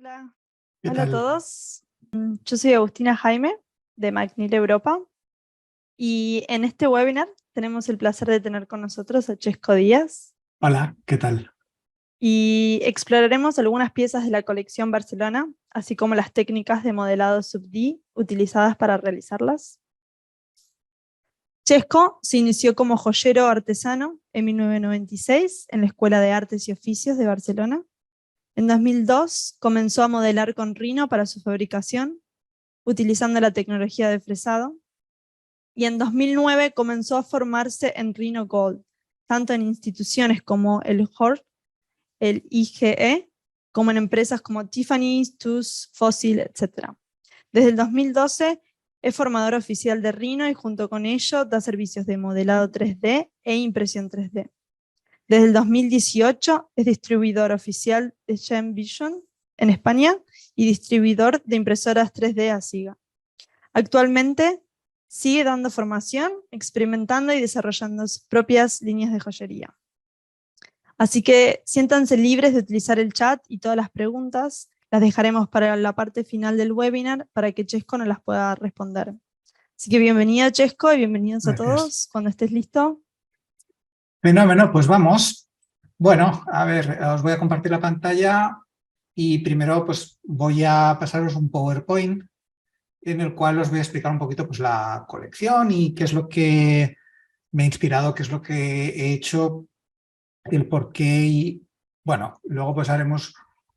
Hola, ¿Qué hola a tal? todos. Yo soy Agustina Jaime de McNeil Europa y en este webinar tenemos el placer de tener con nosotros a Chesco Díaz Hola, ¿qué tal? y exploraremos algunas piezas de la colección Barcelona, así como las técnicas de modelado sub-D utilizadas para realizarlas. Chesco se inició como joyero artesano en 1996 en la Escuela de Artes y Oficios de Barcelona. En 2002 comenzó a modelar con Rhino para su fabricación, utilizando la tecnología de fresado, y en 2009 comenzó a formarse en Rhino Gold, tanto en instituciones como el HORT, el IGE, como en empresas como Tiffany's, TUS, Fossil, etc. Desde el 2012 es formador oficial de Rhino y junto con ello da servicios de modelado 3D e impresión 3D. Desde el 2018 es distribuidor oficial de Gem Vision en España y distribuidor de impresoras 3D a SIGA. Actualmente sigue dando formación, experimentando y desarrollando sus propias líneas de joyería. Así que siéntanse libres de utilizar el chat y todas las preguntas las dejaremos para la parte final del webinar para que Chesco nos las pueda responder. Así que bienvenido Chesco y bienvenidos a Gracias. todos. Cuando estés listo. Fenómeno, pues vamos. Bueno, a ver, os voy a compartir la pantalla y primero pues voy a pasaros un PowerPoint en el cual os voy a explicar un poquito pues la colección y qué es lo que me ha inspirado, qué es lo que he hecho, el por qué y bueno, luego pues haremos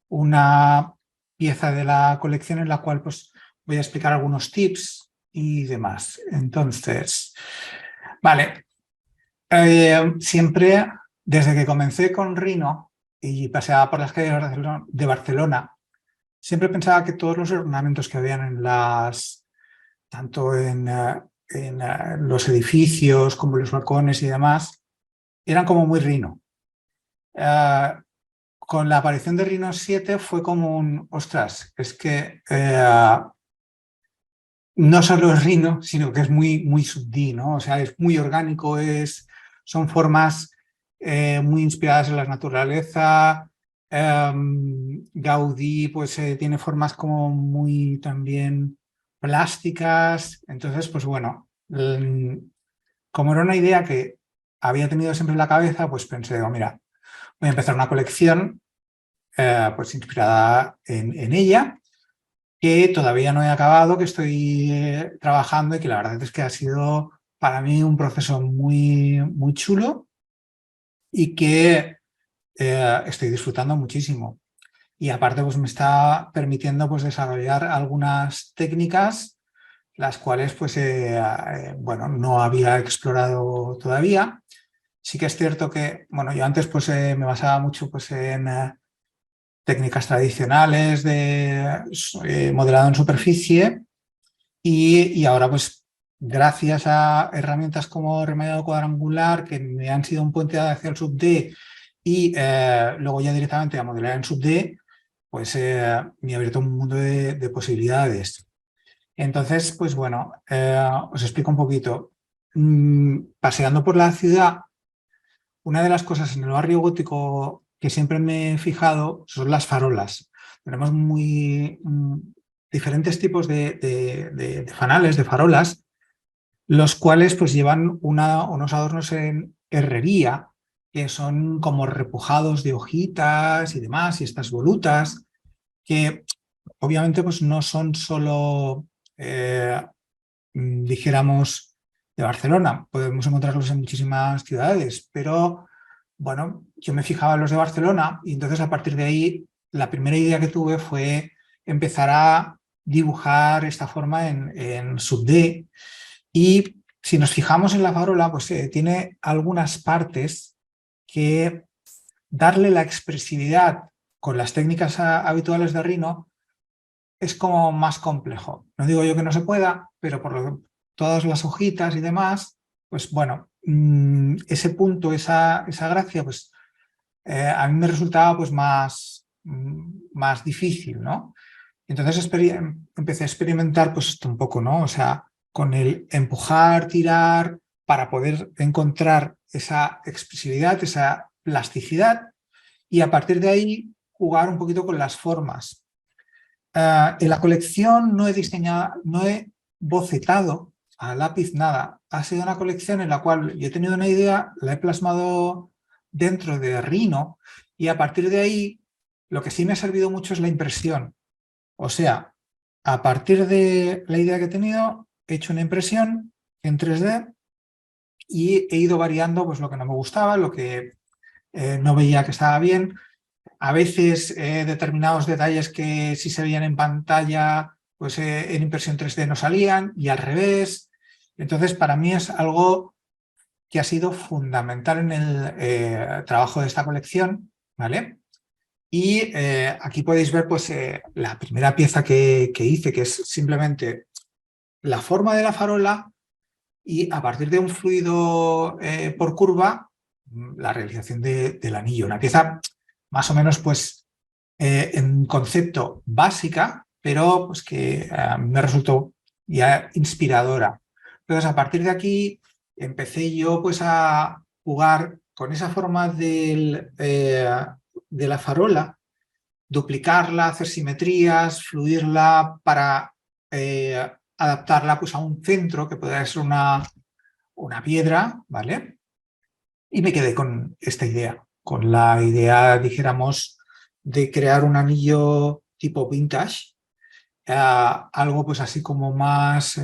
una pieza de la colección en la cual pues voy a explicar algunos tips y demás. Entonces, vale. Siempre, desde que comencé con Rhino y paseaba por las calles de Barcelona, siempre pensaba que todos los ornamentos que habían tanto en los edificios como los balcones y demás, eran como muy Rhino. Con la aparición de Rhino 7 fue como ostras, es que no solo es Rhino, sino que es muy sub-D, ¿no? O sea, es muy orgánico, son formas muy inspiradas en la naturaleza. Gaudí pues tiene formas como muy también plásticas. Entonces, pues bueno, como era una idea que había tenido siempre en la cabeza, pues pensé, mira, voy a empezar una colección pues inspirada en ella, que todavía no he acabado, que estoy trabajando y que la verdad es que ha sido para mí un proceso muy chulo y que estoy disfrutando muchísimo. Y aparte pues me está permitiendo pues desarrollar algunas técnicas las cuales pues bueno, no había explorado todavía. Sí que es cierto que, bueno, yo antes pues me basaba mucho pues en técnicas tradicionales de modelado en superficie y ahora pues gracias a herramientas como remediado cuadrangular que me han sido un puente hacia el sub-D y luego ya directamente a modelar en sub-D, pues me ha abierto un mundo de posibilidades. Entonces, pues bueno, os explico un poquito. Paseando por la ciudad, una de las cosas en el barrio gótico que siempre me he fijado son las farolas. Tenemos diferentes tipos de fanales, de farolas, los cuales pues llevan unos adornos en herrería que son como repujados de hojitas y demás, y estas volutas, que obviamente pues no son solo, dijéramos, de Barcelona. Podemos encontrarlos en muchísimas ciudades, pero bueno, yo me fijaba en los de Barcelona y entonces a partir de ahí la primera idea que tuve fue empezar a dibujar esta forma en sub-D. Y si nos fijamos en la farola, pues tiene algunas partes que darle la expresividad con las técnicas habituales de Rhino es como más complejo. No digo yo que no se pueda, pero todas las hojitas y demás, pues bueno, ese punto, esa gracia, pues a mí me resultaba pues más difícil, ¿no? Entonces empecé a experimentar pues esto un poco, ¿no? O sea, con el empujar, tirar, para poder encontrar esa expresividad, esa plasticidad y a partir de ahí jugar un poquito con las formas. En la colección no he diseñado, no he bocetado a lápiz nada. Ha sido una colección en la cual yo he tenido una idea, la he plasmado dentro de Rhino y a partir de ahí lo que sí me ha servido mucho es la impresión. O sea, a partir de la idea que he tenido, he hecho una impresión en 3D y he ido variando pues, lo que no me gustaba, lo que no veía que estaba bien. A veces determinados detalles que si se veían en pantalla, pues en impresión 3D no salían y al revés. Entonces, para mí es algo que ha sido fundamental en el trabajo de esta colección, ¿vale? Y aquí podéis ver pues, la primera pieza que hice, que es simplemente la forma de la farola y a partir de un fluido por curva, la realización del anillo. Una pieza más o menos pues, en concepto básica, pero pues, que me resultó ya inspiradora. Entonces, a partir de aquí empecé yo pues, a jugar con esa forma de la farola, duplicarla, hacer simetrías, fluirla para adaptarla pues, a un centro que podría ser una piedra, ¿vale? Y me quedé con esta idea, con la idea, dijéramos, de crear un anillo tipo vintage, algo pues así como más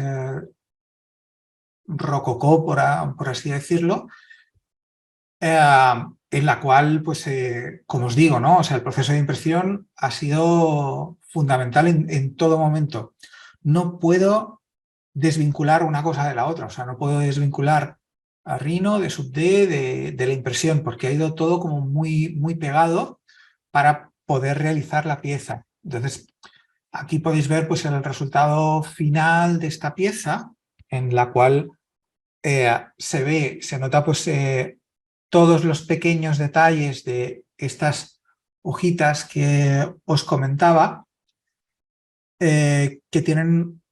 rococó, por así decirlo, en la cual, pues, como os digo, ¿no? O sea, el proceso de impresión ha sido fundamental en todo momento. No puedo desvincular una cosa de la otra, o sea, no puedo desvincular a Rhino de Sub-D de la impresión, porque ha ido todo como muy, muy pegado para poder realizar la pieza. Entonces, aquí podéis ver pues, el resultado final de esta pieza, en la cual se nota pues, todos los pequeños detalles de estas hojitas que os comentaba, que tienen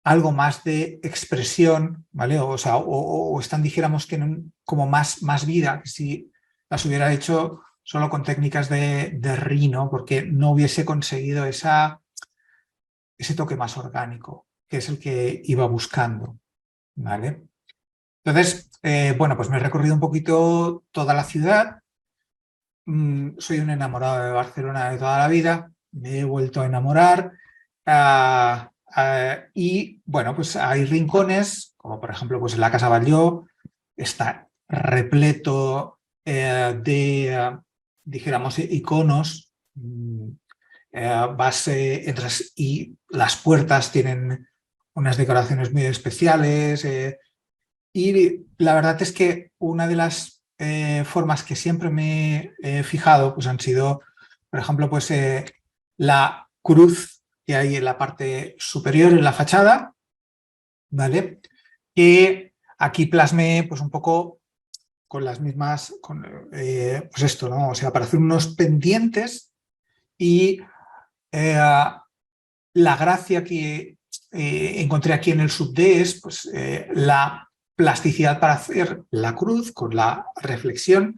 algo más de expresión, ¿vale? O sea, o están, dijéramos, que como más vida, que si las hubiera hecho solo con técnicas de Rhino, porque no hubiese conseguido ese toque más orgánico, que es el que iba buscando, ¿vale? Entonces, bueno, pues me he recorrido un poquito toda la ciudad. Soy un enamorado de Barcelona de toda la vida, me he vuelto a enamorar y, bueno, pues hay rincones, como por ejemplo pues en la Casa Batlló, está repleto dijéramos, iconos. Entras y las puertas tienen unas decoraciones muy especiales, y la verdad es que una de las formas que siempre me he fijado pues han sido, por ejemplo, pues, la cruz que hay en la parte superior, en la fachada, ¿vale? Que aquí plasmé pues, un poco con las mismas, pues esto, ¿no? O sea, para hacer unos pendientes y la gracia que encontré aquí en el Sub-D es pues, la plasticidad para hacer la cruz con la reflexión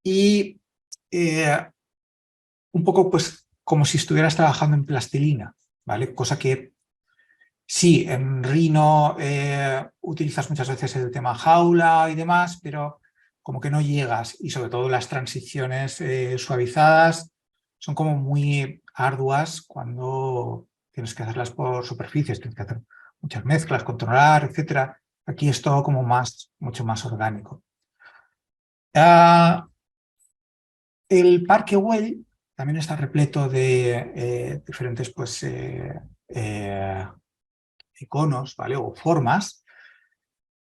y un poco pues como si estuvieras trabajando en plastilina, ¿vale? Cosa que sí, en Rhino utilizas muchas veces el tema jaula y demás, pero como que no llegas y sobre todo las transiciones suavizadas son como muy arduas cuando tienes que hacerlas por superficies, tienes que hacer muchas mezclas, controlar, etcétera. Aquí es todo como mucho más orgánico. El Parque Güell también está repleto de diferentes pues, iconos, ¿vale? O formas.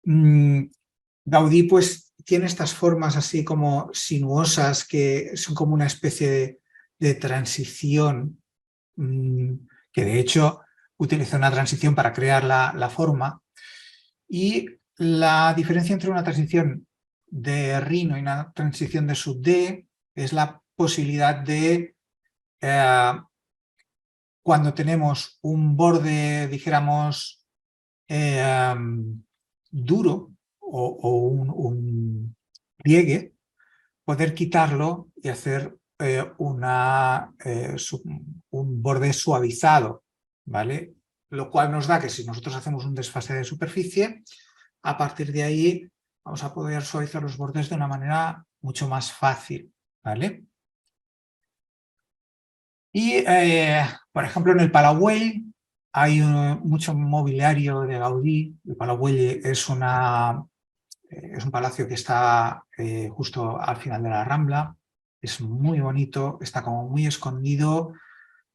Gaudí pues tiene estas formas así como sinuosas que son como una especie de transición, que de hecho utiliza una transición para crear la forma, y la diferencia entre una transición de Rhino y una transición de Sub-D es la posibilidad de cuando tenemos un borde, dijéramos, duro o un pliegue, poder quitarlo y hacer un borde suavizado. ¿vale? Lo cual nos da que si nosotros hacemos un desfase de superficie, a partir de ahí vamos a poder suavizar los bordes de una manera mucho más fácil, ¿vale? Y, por ejemplo, en el Palau Güell hay mucho mobiliario de Gaudí. El Palau Güell es un palacio que está justo al final de la Rambla. Es muy bonito, está como muy escondido,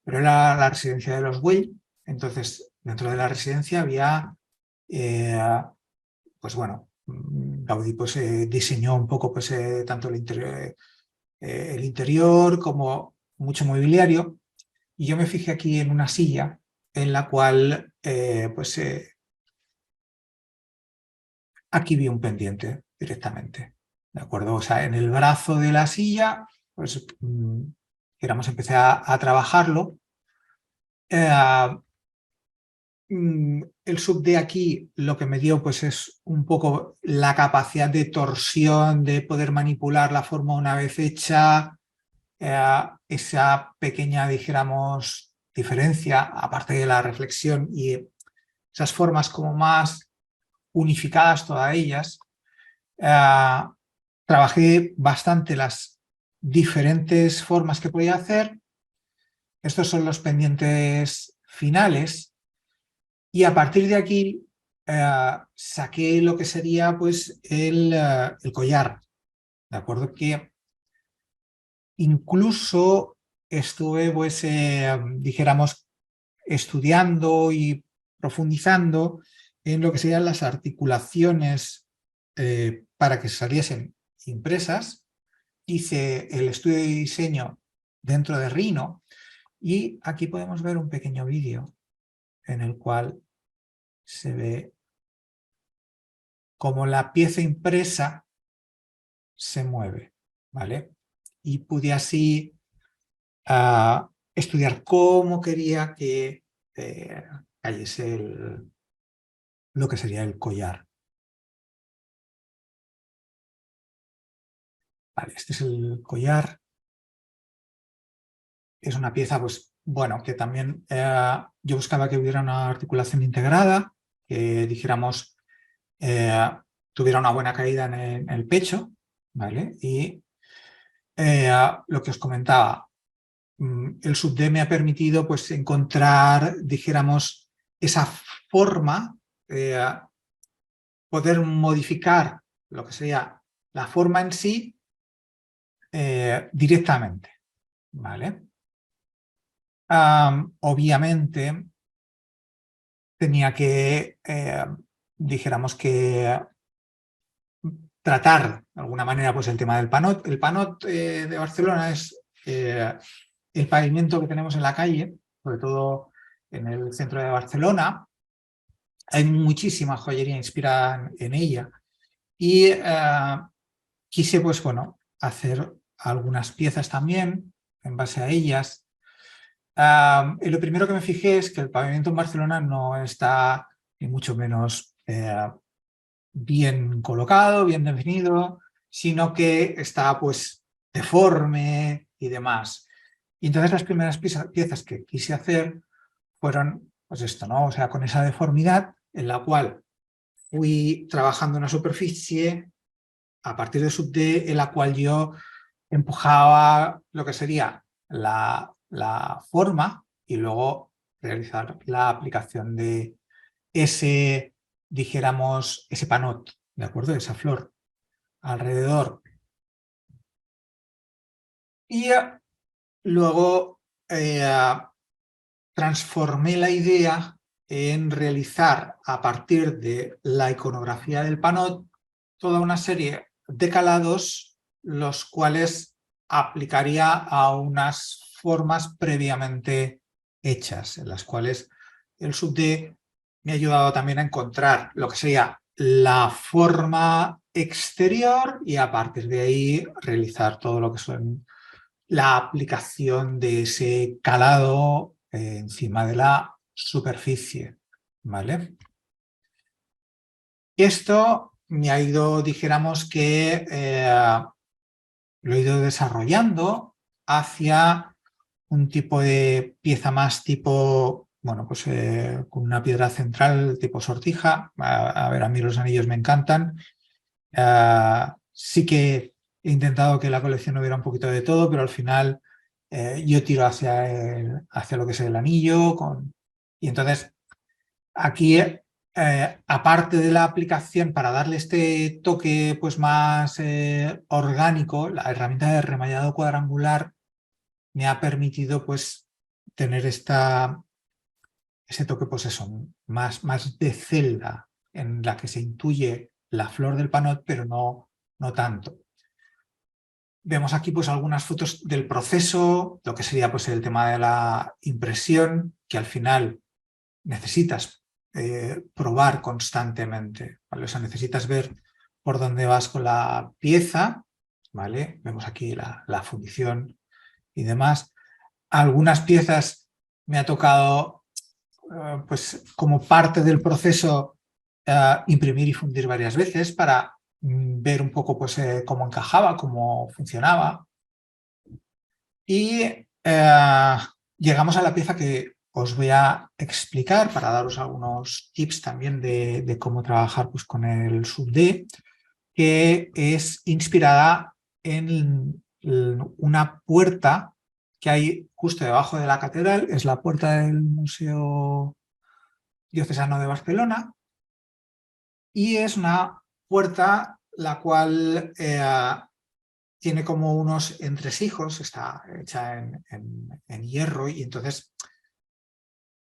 pero era la residencia de los Güell. Entonces, dentro de la residencia había, pues bueno, Gaudí pues, diseñó un poco pues, tanto el interior como mucho mobiliario. Y yo me fijé aquí en una silla en la cual, pues aquí vi un pendiente directamente, ¿de acuerdo? O sea, en el brazo de la silla, pues, digamos, empecé a trabajarlo. El sub de aquí lo que me dio pues es un poco la capacidad de torsión, de poder manipular la forma una vez hecha, esa pequeña, dijéramos, diferencia, aparte de la reflexión y esas formas como más unificadas todas ellas. Trabajé bastante las diferentes formas que podía hacer. Estos son los pendientes finales. Y a partir de aquí saqué lo que sería pues, el collar. ¿De acuerdo? Que incluso estuve, pues, dijéramos, estudiando y profundizando en lo que serían las articulaciones para que saliesen impresas. Hice el estudio de diseño dentro de Rhino y aquí podemos ver un pequeño vídeo en el cual se ve cómo la pieza impresa se mueve, ¿vale? Y pude así estudiar cómo quería que cayese lo que sería el collar. Vale, este es el collar. Es una pieza, pues, bueno, que también yo buscaba que hubiera una articulación integrada, que dijéramos tuviera una buena caída en el pecho, ¿vale? Y lo que os comentaba, el sub-D me ha permitido pues, encontrar, dijéramos, esa forma, poder modificar lo que sería la forma en sí directamente, ¿vale? Obviamente tenía que, dijéramos que tratar de alguna manera pues, el tema del panot. El panot de Barcelona es el pavimento que tenemos en la calle, sobre todo en el centro de Barcelona. Hay muchísima joyería inspirada en ella y quise pues, bueno, hacer algunas piezas también en base a ellas. Y lo primero que me fijé es que el pavimento en Barcelona no está ni mucho menos bien colocado, bien definido, sino que está pues deforme y demás. Y entonces las primeras piezas que quise hacer fueron pues esto, ¿no? O sea, con esa deformidad en la cual fui trabajando una superficie a partir de sub-D en la cual yo empujaba lo que sería la forma y luego realizar la aplicación de ese, dijéramos, ese panot, ¿de acuerdo? Esa flor alrededor. Y luego transformé la idea en realizar a partir de la iconografía del panot toda una serie de calados los cuales aplicaría a unas formas previamente hechas, en las cuales el sub-D me ha ayudado también a encontrar lo que sería la forma exterior y a partir de ahí realizar todo lo que son la aplicación de ese calado encima de la superficie, ¿vale? Esto me ha ido, dijéramos que lo he ido desarrollando hacia un tipo de pieza más tipo bueno, pues con una piedra central tipo sortija. A ver, a mí los anillos me encantan. Sí que he intentado que la colección hubiera un poquito de todo, pero al final yo tiro hacia lo que es el anillo. Y entonces aquí, aparte de la aplicación para darle este toque pues, más orgánico, la herramienta de remallado cuadrangular me ha permitido pues, tener ese toque pues eso, más de celda, en la que se intuye la flor del panot, pero no tanto. Vemos aquí pues algunas fotos del proceso, lo que sería pues el tema de la impresión, que al final necesitas probar constantemente, ¿vale? O sea, necesitas ver por dónde vas con la pieza, ¿vale? Vemos aquí la fundición y demás. Algunas piezas me ha tocado, pues como parte del proceso, imprimir y fundir varias veces para ver un poco pues, cómo encajaba, cómo funcionaba. Y llegamos a la pieza que os voy a explicar para daros algunos tips también de cómo trabajar pues, con el sub-D, que es inspirada en una puerta que hay justo debajo de la catedral. Es la puerta del Museo Diocesano de Barcelona y es una puerta la cual tiene como unos entresijos, está hecha en hierro y entonces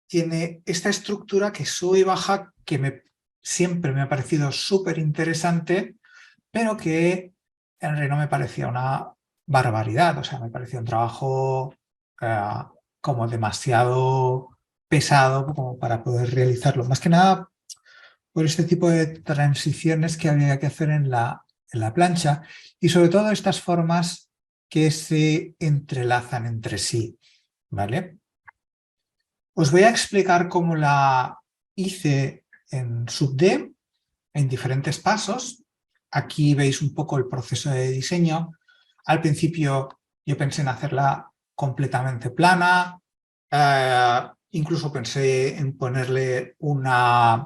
tiene esta estructura que sube y baja que siempre me ha parecido súper interesante, pero que en realidad no me parecía una barbaridad, o sea, me parecía un trabajo como demasiado pesado como para poder realizarlo. Más que nada por este tipo de transiciones que había que hacer en la plancha y sobre todo estas formas que se entrelazan entre sí, ¿vale? Os voy a explicar cómo la hice en sub-D en diferentes pasos. Aquí veis un poco el proceso de diseño. Al principio yo pensé en hacerla completamente plana, incluso pensé en ponerle una,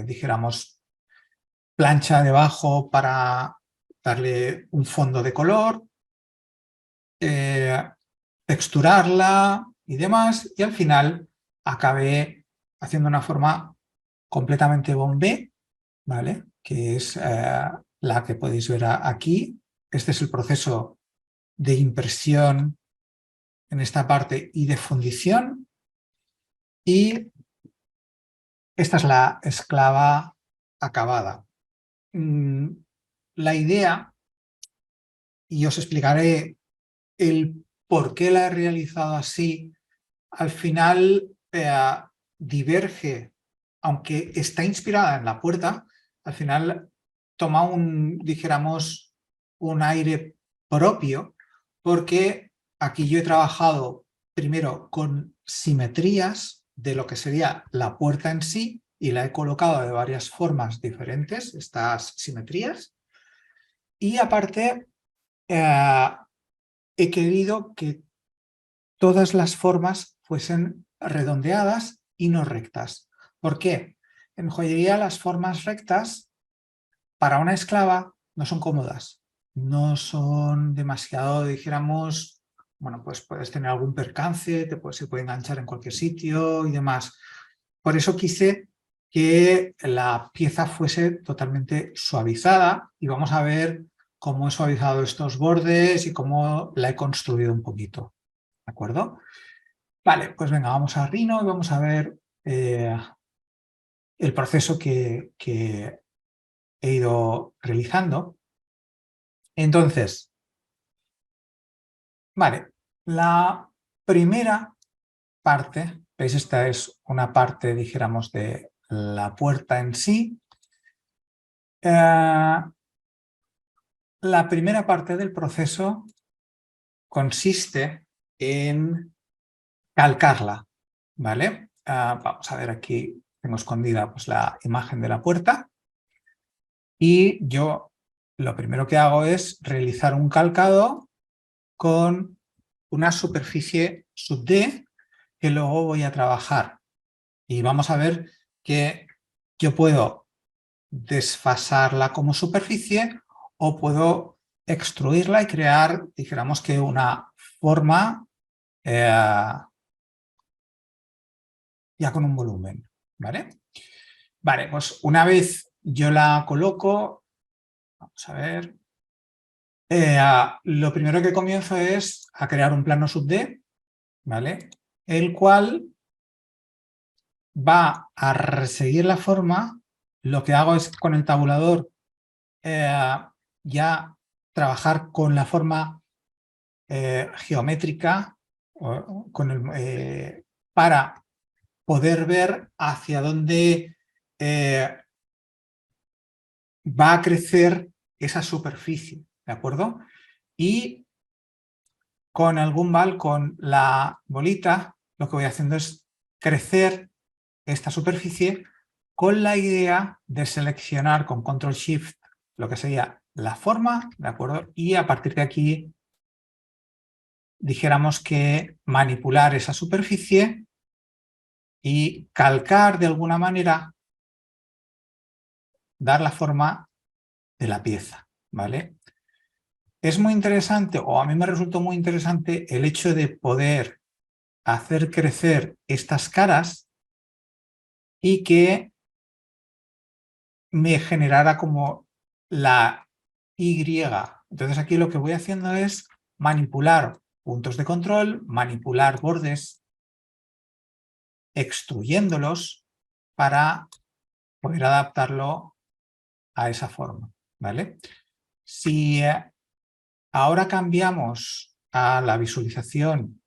dijéramos, plancha debajo para darle un fondo de color, texturarla y demás, y al final acabé haciendo una forma completamente bombé, ¿vale? Que es la que podéis ver aquí. Este es el proceso de impresión en esta parte y de fundición, y esta es la esclava acabada. La idea, y os explicaré el por qué la he realizado así, al final diverge, aunque está inspirada en la puerta, al final toma dijéramos, un aire propio, porque aquí yo he trabajado primero con simetrías de lo que sería la puerta en sí y la he colocado de varias formas diferentes, estas simetrías, y aparte he querido que todas las formas fuesen redondeadas y no rectas. ¿Por qué? En joyería las formas rectas para una esclava no son cómodas, no son demasiado, dijéramos, bueno, pues puedes tener algún percance, se puede enganchar en cualquier sitio y demás. Por eso quise que la pieza fuese totalmente suavizada y vamos a ver cómo he suavizado estos bordes y cómo la he construido un poquito. ¿De acuerdo? Vale, pues venga, vamos a Rhino y vamos a ver el proceso que he ido realizando. Entonces, vale, la primera parte, ¿veis? Esta es una parte, dijéramos, de la puerta en sí. La primera parte del proceso consiste en calcarla, ¿vale? Vamos a ver, aquí tengo escondida pues, la imagen de la puerta y yo lo primero que hago es realizar un calcado con una superficie sub-D que luego voy a trabajar Y vamos a ver que yo puedo desfasarla como superficie o puedo extruirla y crear, dijéramos que una forma ya con un volumen, ¿vale? Vale, pues una vez yo la coloco, vamos a ver, lo primero que comienzo es a crear un plano sub D, ¿vale? El cual va a seguir la forma. Lo que hago es con el tabulador ya trabajar con la forma geométrica para poder ver hacia dónde va a crecer esa superficie, ¿de acuerdo? Y con el gumball, con la bolita, lo que voy haciendo es crecer esta superficie con la idea de seleccionar con Control Shift lo que sería la forma, ¿de acuerdo? Y a partir de aquí dijéramos que manipular esa superficie y calcar de alguna manera, dar la forma de la pieza, ¿vale? Es muy interesante, o a mí me resultó muy interesante, el hecho de poder hacer crecer estas caras y que me generara como la Y. Entonces aquí lo que voy haciendo es manipular puntos de control, manipular bordes, extruyéndolos para poder adaptarlo a esa forma, ¿vale? Si ahora cambiamos a la visualización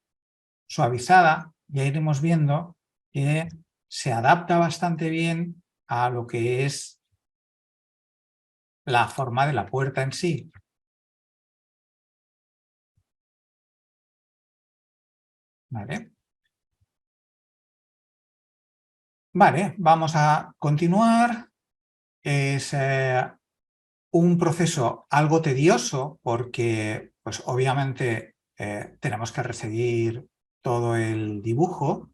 suavizada, ya iremos viendo que se adapta bastante bien a lo que es la forma de la puerta en sí. ¿Vale? Vale, vamos a continuar. Es un proceso algo tedioso porque, pues obviamente, tenemos que reseguir todo el dibujo,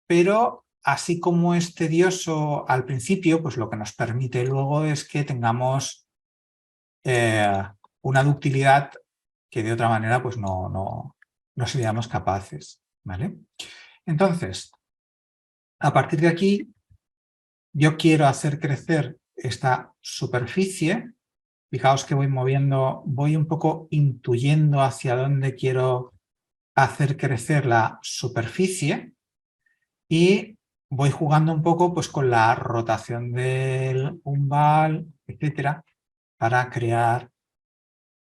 pero así como es tedioso al principio, pues lo que nos permite luego es que tengamos una ductilidad que de otra manera pues no seríamos capaces, ¿vale? Entonces, a partir de aquí, yo quiero hacer crecer esta superficie. Fijaos que voy moviendo, voy un poco intuyendo hacia dónde quiero hacer crecer la superficie y voy jugando un poco pues, con la rotación del umbral, etcétera, para crear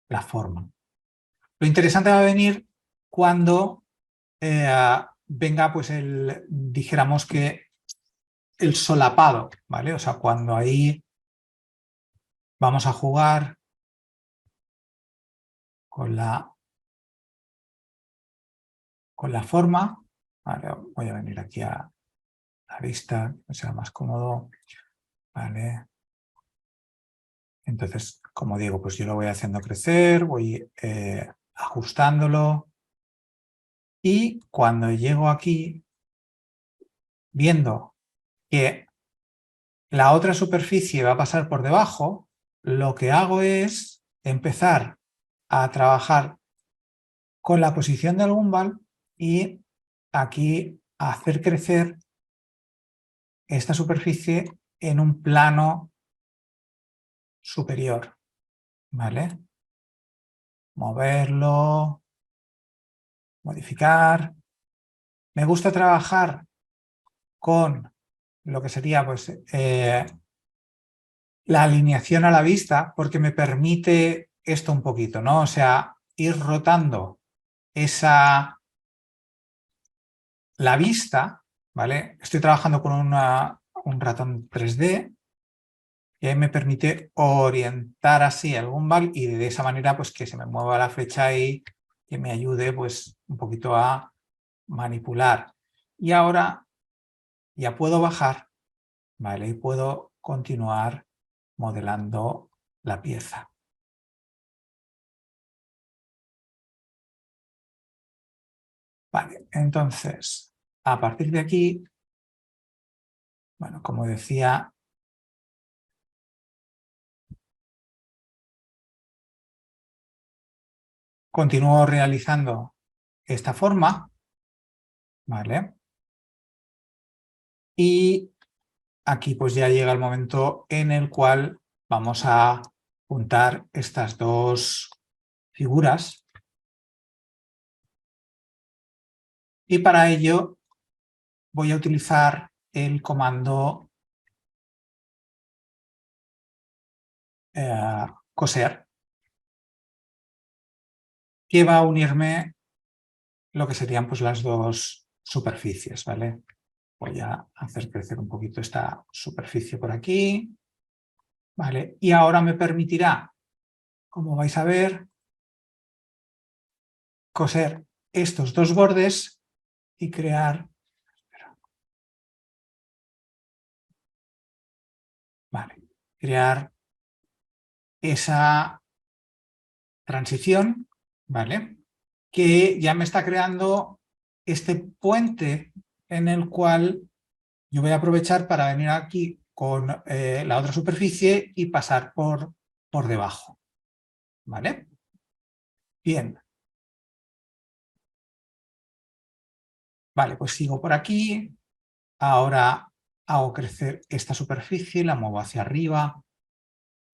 la forma. Lo interesante va a venir cuando venga, pues, dijéramos que el solapado, ¿vale? O sea, cuando ahí vamos a jugar con la forma. Vale, voy a venir aquí a la vista, que sea más cómodo. Vale. Entonces, como digo, pues yo lo voy haciendo crecer, voy ajustándolo. Y cuando llego aquí, viendo que la otra superficie va a pasar por debajo, lo que hago es empezar a trabajar con la posición del gumball y aquí hacer crecer esta superficie en un plano superior, ¿vale? Moverlo, modificar. Me gusta trabajar con lo que sería pues, la alineación a la vista porque me permite esto un poquito, ¿no? O sea, ir rotando la vista, ¿vale? Estoy trabajando con un ratón 3D que me permite orientar así el gumball y de esa manera pues que se me mueva la flecha y que me ayude pues un poquito a manipular. Y ahora ya puedo bajar, ¿vale? Y puedo continuar modelando la pieza. Vale, entonces, a partir de aquí Bueno, como decía, continúo realizando esta forma, ¿vale? Y aquí pues ya llega el momento en el cual vamos a juntar estas dos figuras. Y para ello voy a utilizar el comando coser, que va a unirme lo que serían pues las dos superficies, ¿vale? Voy a hacer crecer un poquito esta superficie por aquí, ¿vale? Y ahora me permitirá, como vais a ver, coser estos dos bordes y crear, ¿vale? Crear esa transición, ¿vale? Que ya me está creando este puente en el cual yo voy a aprovechar para venir aquí con la otra superficie y pasar por debajo, ¿vale? Bien. Vale, pues sigo por aquí. Ahora hago crecer esta superficie, la muevo hacia arriba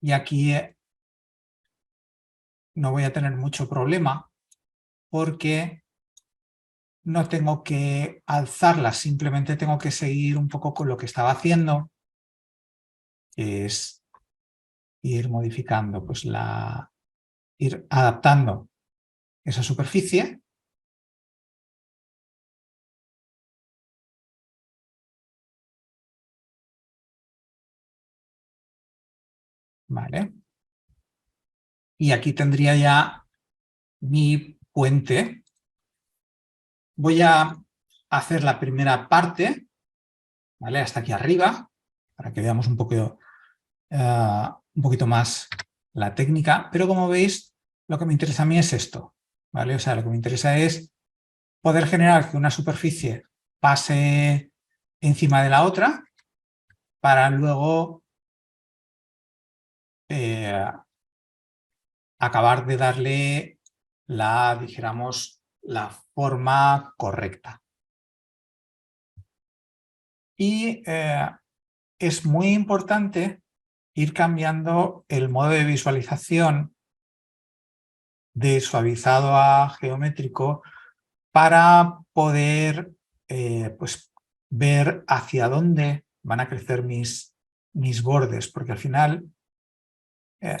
y aquí no voy a tener mucho problema porque no tengo que alzarla, simplemente tengo que seguir un poco con lo que estaba haciendo, que es ir modificando, pues ir adaptando esa superficie. Vale. Y aquí tendría ya mi puente. Voy a hacer la primera parte, ¿vale? Hasta aquí arriba, para que veamos un poquito más la técnica, pero como veis, lo que me interesa a mí es esto, ¿vale? O sea, lo que me interesa es poder generar que una superficie pase encima de la otra para luego acabar de darle dijéramos, la forma correcta. Y es muy importante ir cambiando el modo de visualización de suavizado a geométrico para poder pues, ver hacia dónde van a crecer mis bordes, porque al final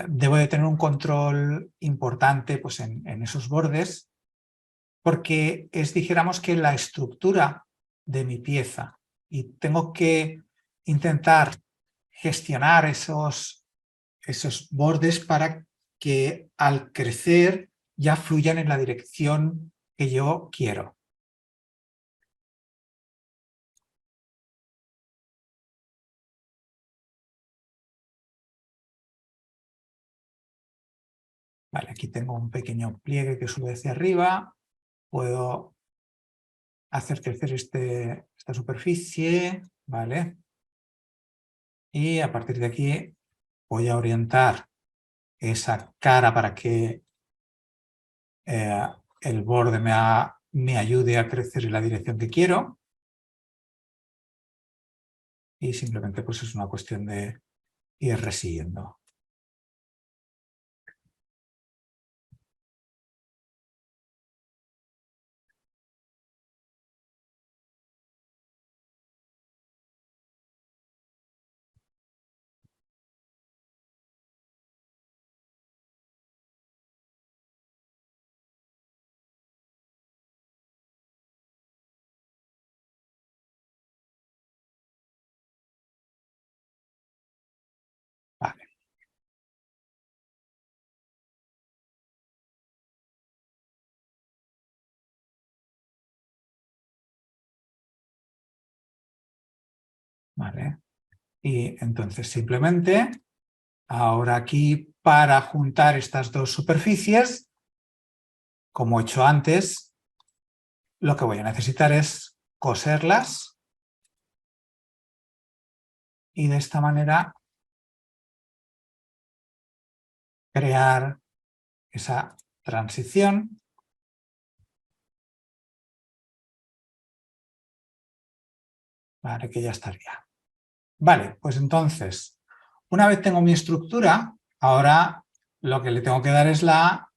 debo de tener un control importante pues, en esos bordes, porque es, dijéramos, que la estructura de mi pieza y tengo que intentar gestionar esos bordes para que al crecer ya fluyan en la dirección que yo quiero. Vale, aquí tengo un pequeño pliegue que sube hacia arriba. Puedo hacer crecer esta superficie, ¿vale? Y a partir de aquí voy a orientar esa cara para que el borde me ayude a crecer en la dirección que quiero. Y simplemente pues es una cuestión de ir resiguiendo. Vale. Vale. Y entonces simplemente ahora aquí para juntar estas dos superficies, como he hecho antes, lo que voy a necesitar es coserlas y de esta manera crear esa transición. Vale, que ya estaría. Vale, pues entonces, una vez tengo mi estructura, ahora lo que le tengo que dar es la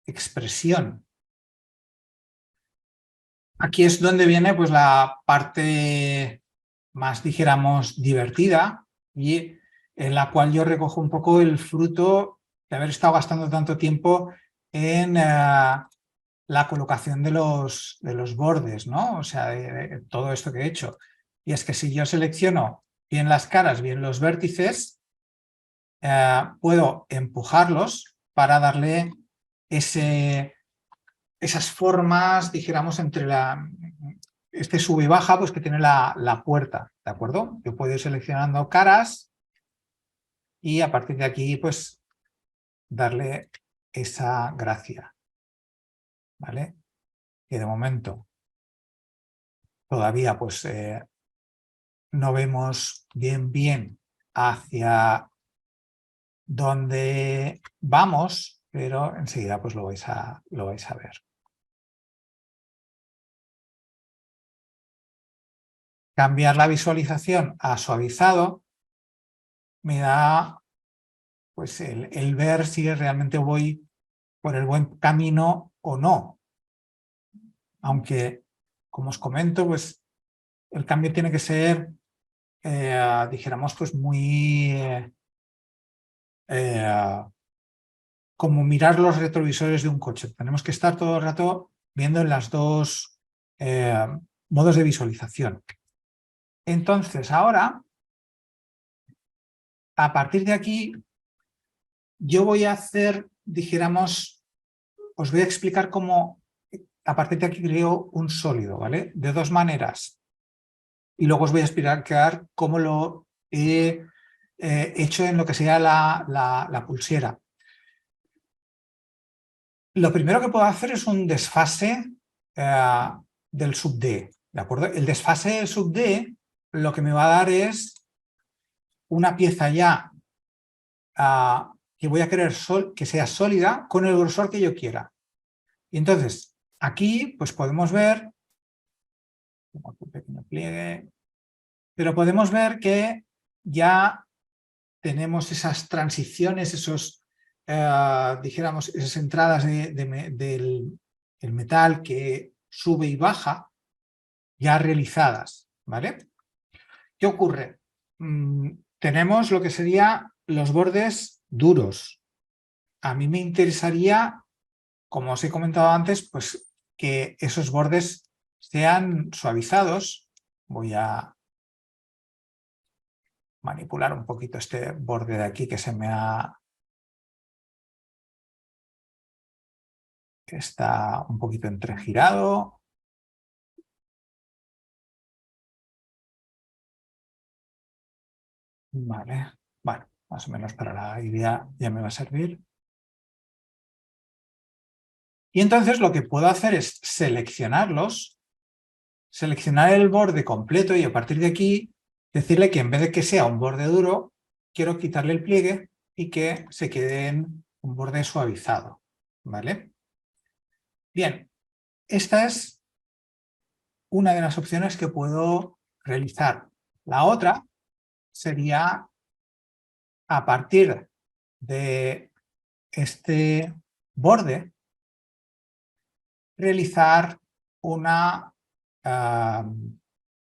expresión. Aquí es donde viene pues la parte más, dijéramos, divertida y en la cual yo recojo un poco el fruto de haber estado gastando tanto tiempo en la colocación de los bordes, ¿no? O sea, de todo esto que he hecho. Y es que si yo selecciono bien las caras, bien los vértices, puedo empujarlos para darle esas formas, dijéramos, entre este sube y baja, pues que tiene la puerta, ¿de acuerdo? Yo puedo ir seleccionando caras y a partir de aquí, pues, darle esa gracia, ¿vale? Que de momento todavía, pues, no vemos bien hacia dónde vamos, pero enseguida, pues, lo vais a ver. Cambiar la visualización a suavizado me da pues el ver si realmente voy por el buen camino o no. Aunque, como os comento, pues el cambio tiene que ser, dijéramos, pues muy como mirar los retrovisores de un coche. Tenemos que estar todo el rato viendo en las dos modos de visualización. Entonces, ahora, a partir de aquí, yo voy a hacer, dijéramos, os voy a explicar cómo a partir de aquí creo un sólido, ¿vale? De dos maneras. Y luego os voy a explicar cómo lo he hecho en lo que sería la pulsera. Lo primero que puedo hacer es un desfase del sub D, ¿de acuerdo? El desfase del sub D lo que me va a dar es una pieza ya que voy a querer que sea sólida con el grosor que yo quiera. Y entonces, aquí pues podemos ver, un pequeño pliegue, pero podemos ver que ya tenemos esas transiciones, dijéramos, esas entradas del metal que sube y baja, ya realizadas, ¿vale? ¿Qué ocurre? Tenemos lo que serían los bordes duros. A mí me interesaría, como os he comentado antes, pues que esos bordes sean suavizados. Voy a manipular un poquito este borde de aquí que está un poquito entregirado. Vale, bueno, más o menos para la idea ya me va a servir. Y entonces lo que puedo hacer es seleccionarlos, seleccionar el borde completo y a partir de aquí decirle que en vez de que sea un borde duro, quiero quitarle el pliegue y que se quede en un borde suavizado, ¿vale? Bien, esta es una de las opciones que puedo realizar. La otra sería, a partir de este borde, realizar una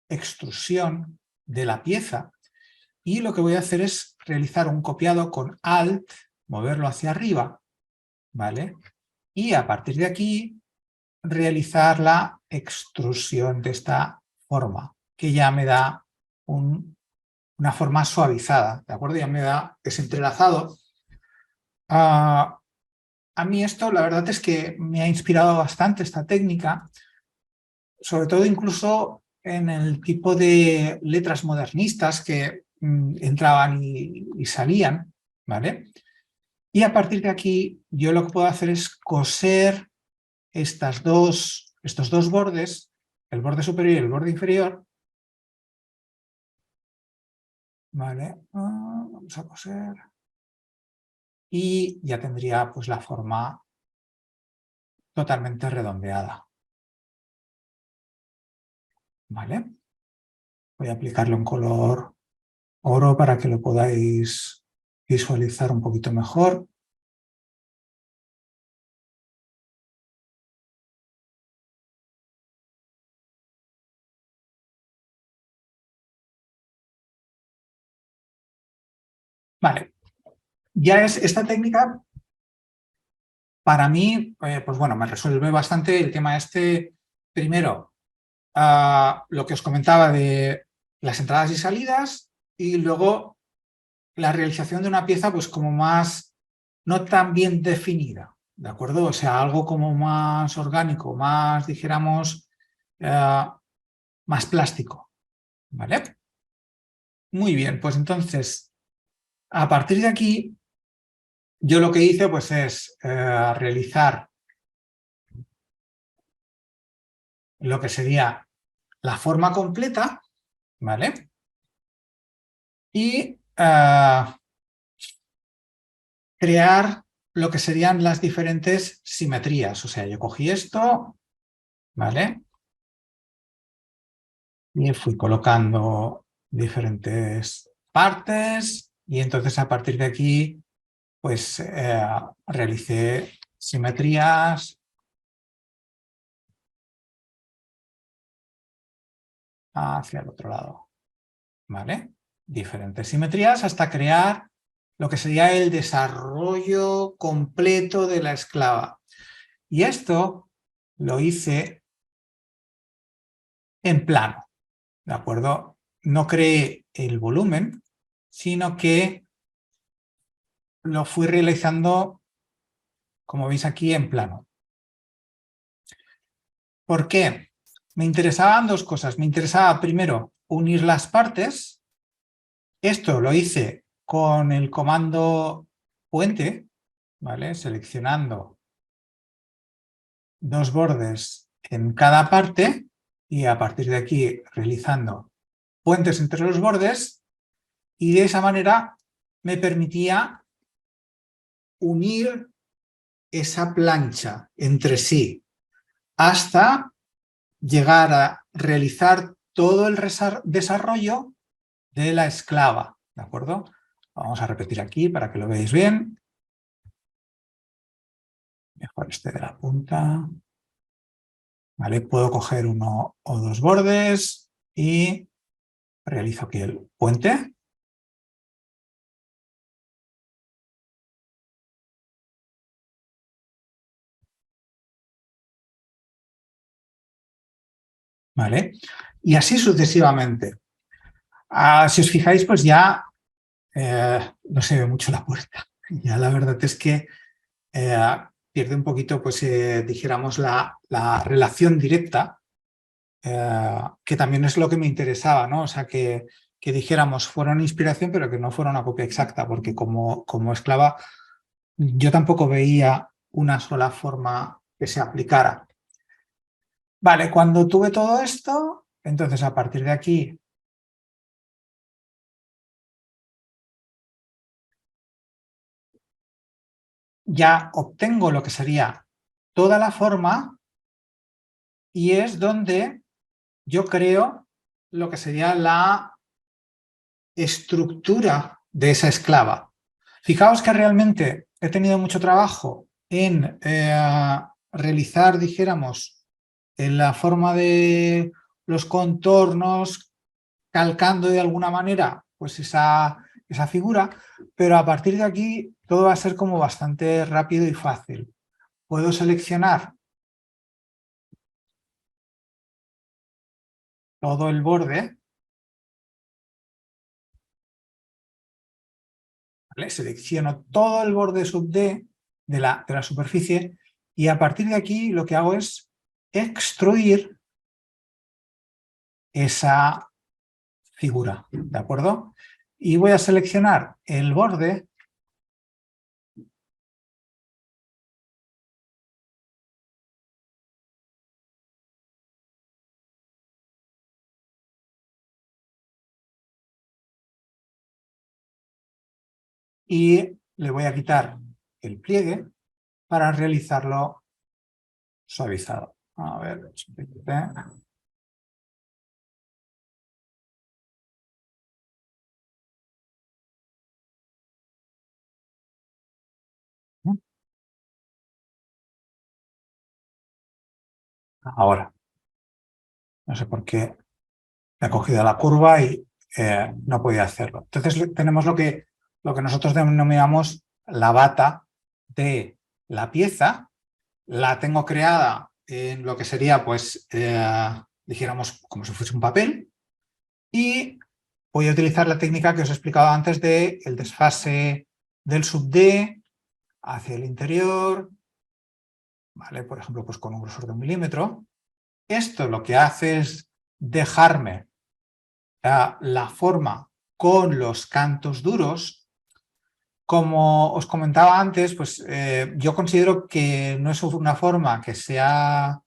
extrusión de la pieza y lo que voy a hacer es realizar un copiado con Alt, moverlo hacia arriba, ¿vale? Y a partir de aquí realizar la extrusión de esta forma, que ya me da una forma suavizada, ¿de acuerdo? Ya me da ese entrelazado. A mí esto, la verdad es que me ha inspirado bastante esta técnica, sobre todo incluso en el tipo de letras modernistas que entraban y salían, ¿vale? Y a partir de aquí yo lo que puedo hacer es coser estos dos bordes, el borde superior y el borde inferior, ¿vale? Vamos a coser. Y ya tendría pues la forma totalmente redondeada. ¿Vale? Voy a aplicarle un color oro para que lo podáis visualizar un poquito mejor. Vale, ya es esta técnica para mí, pues bueno, me resuelve bastante el tema este. Primero, lo que os comentaba de las entradas y salidas, y luego la realización de una pieza pues como más, no tan bien definida, ¿de acuerdo? O sea, algo como más orgánico, más, dijéramos, más plástico, ¿vale? Muy bien, pues entonces, a partir de aquí, yo lo que hice pues es realizar lo que sería la forma completa, ¿vale? Y crear lo que serían las diferentes simetrías. O sea, yo cogí esto, ¿vale? Y fui colocando diferentes partes y entonces a partir de aquí pues realicé simetrías hacia el otro lado, ¿vale? Diferentes simetrías hasta crear lo que sería el desarrollo completo de la esclava. Y esto lo hice en plano, ¿de acuerdo? No creé el volumen, sino que lo fui realizando, como veis aquí, en plano. ¿Por qué? Me interesaban dos cosas. Me interesaba primero unir las partes. Esto lo hice con el comando puente, ¿vale? Seleccionando dos bordes en cada parte y a partir de aquí realizando puentes entre los bordes, y de esa manera me permitía unir esa plancha entre sí hasta llegar a realizar todo el desarrollo de la esclava, ¿de acuerdo? Vamos a repetir aquí para que lo veáis bien. Mejor este de la punta. ¿Vale? Puedo coger uno o dos bordes y realizo aquí el puente. ¿Vale? Y así sucesivamente. Si os fijáis, pues ya no se ve mucho la puerta. Ya la verdad es que pierde un poquito, pues dijéramos, la relación directa, que también es lo que me interesaba, ¿no? O sea, que dijéramos fuera una inspiración, pero que no fuera una copia exacta, porque como esclava yo tampoco veía una sola forma que se aplicara. Vale, cuando tuve todo esto, entonces a partir de aquí ya obtengo lo que sería toda la forma y es donde yo creo lo que sería la estructura de esa esclava. Fijaos que realmente he tenido mucho trabajo en realizar, dijéramos, en la forma de los contornos, calcando de alguna manera pues esa figura, pero a partir de aquí todo va a ser como bastante rápido y fácil. Puedo seleccionar todo el borde, ¿vale? Selecciono todo el borde sub D de la superficie y a partir de aquí lo que hago es extruir esa figura, ¿de acuerdo? Y voy a seleccionar el borde y le voy a quitar el pliegue para realizarlo suavizado. A ver, ahora, no sé por qué me ha cogido la curva y no podía hacerlo. Entonces tenemos lo que nosotros denominamos la bata de la pieza. La tengo creada en lo que sería, pues, dijéramos, como si fuese un papel. Y voy a utilizar la técnica que os he explicado antes de el desfase del sub D hacia el interior, ¿vale? Por ejemplo, pues con un grosor de 1 milímetro. Esto lo que hace es dejarme la forma con los cantos duros. Como os comentaba antes, pues yo considero que no es una forma que sea...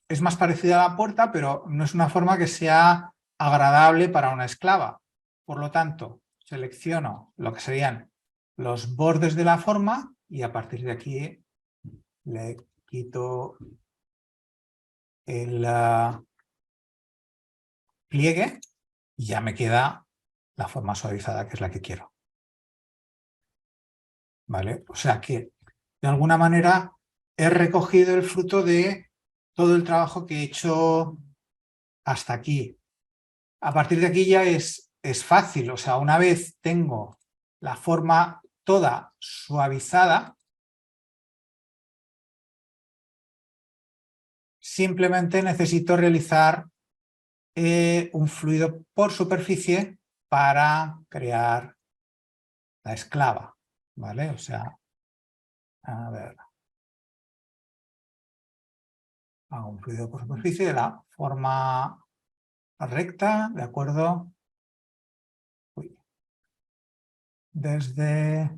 Es más parecida a la puerta, pero no es una forma que sea agradable para una esclava. Por lo tanto, selecciono lo que serían los bordes de la forma y a partir de aquí le quito el pliegue y ya me queda la forma suavizada, que es la que quiero. ¿Vale? O sea que, de alguna manera, he recogido el fruto de todo el trabajo que he hecho hasta aquí. A partir de aquí ya es fácil, o sea, una vez tengo la forma toda suavizada, simplemente necesito realizar un fluido por superficie para crear la esclava, ¿vale? O sea, a ver, hago un fluido por superficie de la forma recta, ¿de acuerdo? Uy. Desde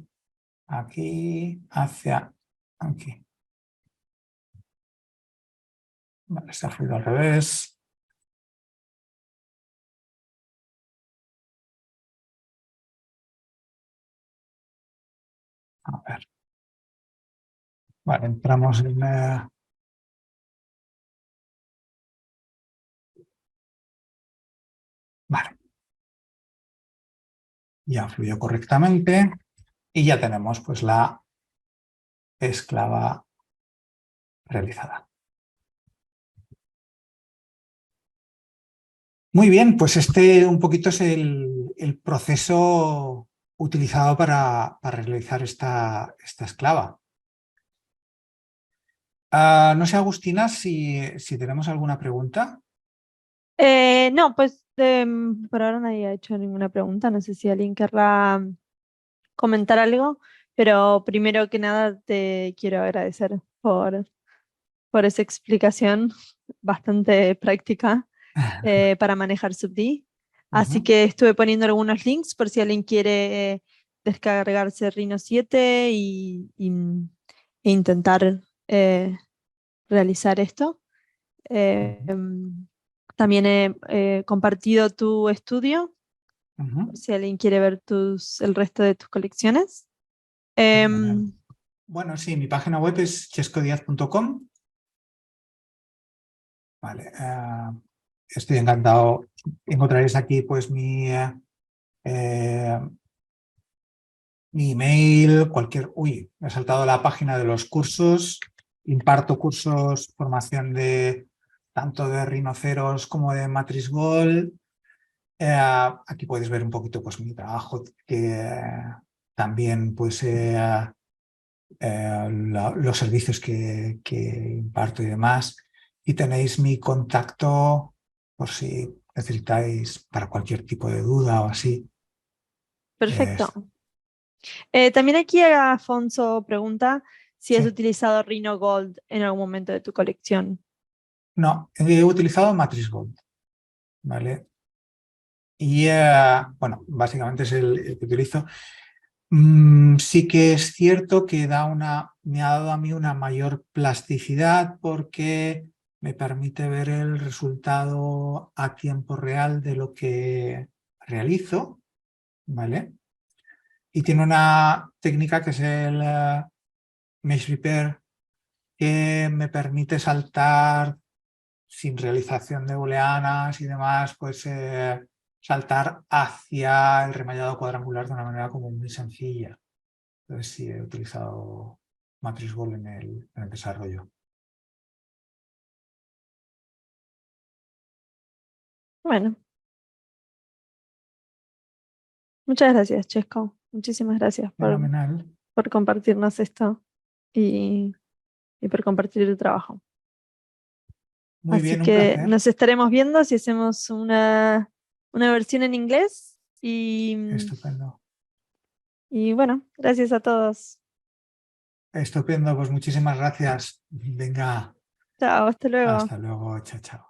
aquí hacia aquí. Vale, está fluido al revés. A ver. Vale, entramos en... Vale. Ya fluyó correctamente y ya tenemos pues la esclava realizada. Muy bien, pues este un poquito es el proceso utilizado para realizar esta esclava. No sé, Agustina, si tenemos alguna pregunta. No, pues por ahora nadie ha hecho ninguna pregunta. No sé si alguien querrá comentar algo, pero primero que nada te quiero agradecer por esa explicación bastante práctica para manejar SUBD. Así Ujú. que estuve poniendo algunos links por si alguien quiere descargarse Rhino 7 e intentar realizar esto. Ujú. También he compartido tu estudio, Ujú. por si alguien quiere ver el resto de tus colecciones. Fenomenal. Em, Bueno, sí, mi página web es chescodiaz.com. Vale, estoy encantado. Encontraréis aquí pues eh, mi email, cualquier... Uy, me he saltado la página de los cursos. Imparto cursos, formación de tanto de rinoceros como de matriz Gold. Aquí podéis ver un poquito pues mi trabajo, que también pues los servicios que imparto y demás. Y tenéis mi contacto por si necesitáis para cualquier tipo de duda o así. Eh, Perfecto. También aquí Afonso pregunta si has sí. utilizado Rhino Gold en algún momento de tu colección. No, he utilizado matriz Gold, ¿vale? Y bueno, básicamente es el que utilizo. Sí que es cierto que me ha dado a mí una mayor plasticidad porque me permite ver el resultado a tiempo real de lo que realizo, ¿vale? Y tiene una técnica que es el Mesh Repair, que me permite saltar sin realización de booleanas y demás, pues saltar hacia el remallado cuadrangular de una manera como muy sencilla. Entonces sí, he utilizado Matrix Ball en el desarrollo. Bueno, muchas gracias, Chesco. Muchísimas gracias Fenomenal. por compartirnos esto y, y por compartir el trabajo. Muy Así bien, un que placer. nos estaremos viendo si hacemos una versión en inglés Estupendo. y bueno, gracias a todos. Estupendo, pues muchísimas gracias. Venga, Chao, hasta luego. hasta luego, chao, chao.